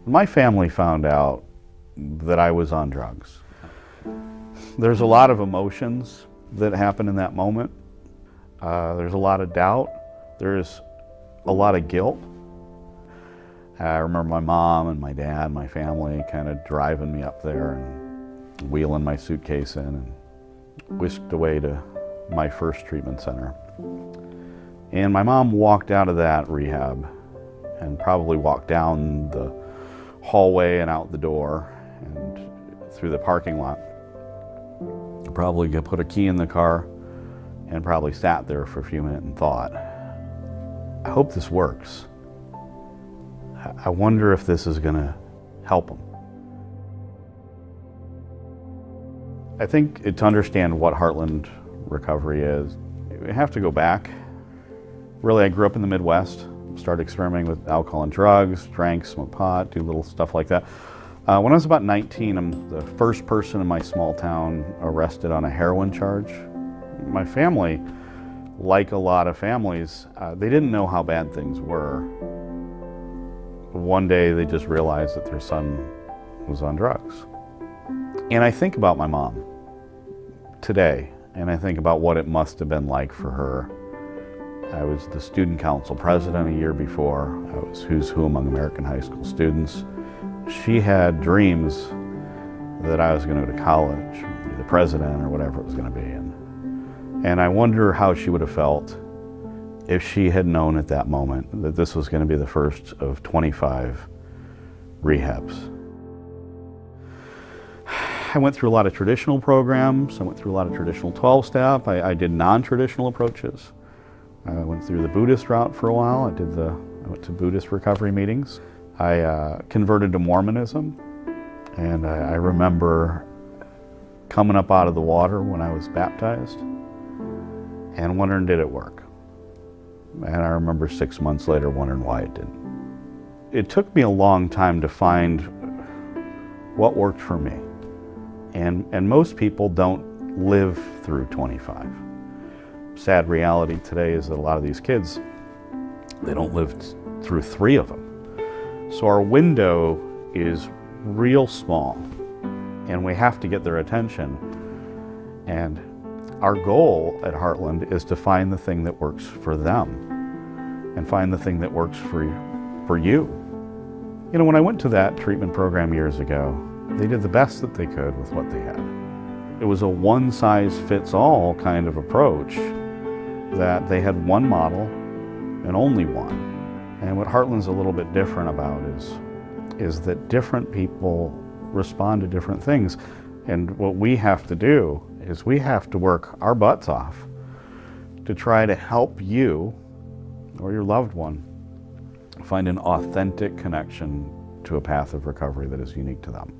My family found out that I was on drugs. There's a lot of emotions that happen in that moment. There's a lot of doubt. There's a lot of guilt. I remember my mom and my dad, my family kind of driving me up there and wheeling my suitcase in and whisked away to my first treatment center. And my mom walked out of that rehab and probably walked down the hallway and out the door and through the parking lot. Probably put a key in the car and probably sat there for a few minutes and thought, I hope this works. I wonder if this is going to help them. I think to understand what Heartland Recovery is, you have to go back. Really, I grew up in the Midwest, started experimenting with alcohol and drugs, drank, smoked pot, do little stuff like that. When I was about 19, I'm the first person in my small town arrested on a heroin charge. My family, like a lot of families, they didn't know how bad things were. One day they just realized that their son was on drugs. And I think about my mom today, and I think about what it must have been like for her. I was the student council president a year before. I was who's who among American high school students. She had dreams that I was going to go to college, be the president or whatever it was going to be. And I wonder how she would have felt if she had known at that moment that this was going to be the first of 25 rehabs. I went through a lot of traditional programs. I went through a lot of traditional 12-step. I did non-traditional approaches. I went through the Buddhist route for a while. I went to Buddhist recovery meetings. I converted to Mormonism, and I remember coming up out of the water when I was baptized and wondering, did it work? And I remember 6 months later wondering why it didn't. It took me a long time to find what worked for me. And most people don't live through 25. Sad reality today is that a lot of these kids, they don't live through 3 of them. So our window is real small, and we have to get their attention. And our goal at Heartland is to find the thing that works for them and find the thing that works for you. You know, when I went to that treatment program years ago, they did the best that they could with what they had. It was a one-size-fits-all kind of approach, that they had one model and only one. And what Heartland's a little bit different about is that different people respond to different things. And what we have to do is we have to work our butts off to try to help you or your loved one find an authentic connection to a path of recovery that is unique to them.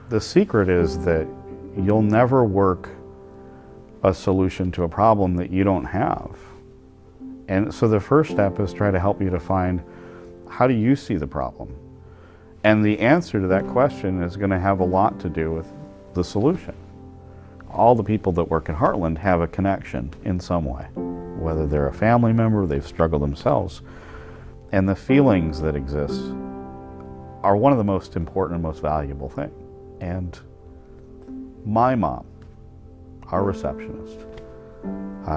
The secret is that you'll never work a solution to a problem that you don't have. And so the first step is try to help you to find, how do you see the problem? And the answer to that question is going to have a lot to do with the solution. All the people that work at Heartland have a connection in some way, whether they're a family member, they've struggled themselves. And the feelings that exist are one of the most important and most valuable things. And my mom, our receptionist,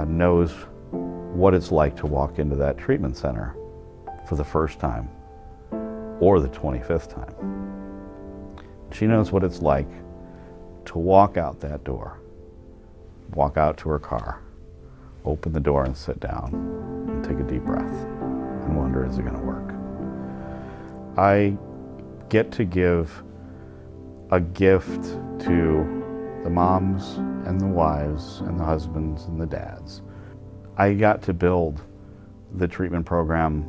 knows what it's like to walk into that treatment center for the first time or the 25th time. She knows what it's like to walk out that door, walk out to her car, open the door and sit down and take a deep breath and wonder, is it going to work? I get to give a gift to the moms and the wives and the husbands and the dads. I got to build the treatment program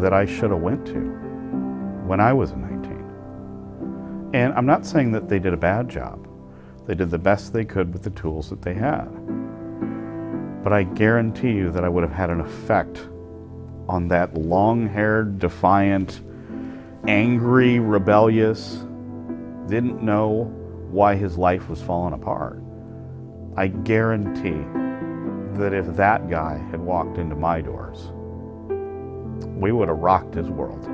that I should have went to when I was 19. And I'm not saying that they did a bad job. They did the best they could with the tools that they had. But I guarantee you that I would have had an effect on that long-haired, defiant, angry, rebellious, didn't know why his life was falling apart. I guarantee that if that guy had walked into my doors, we would have rocked his world.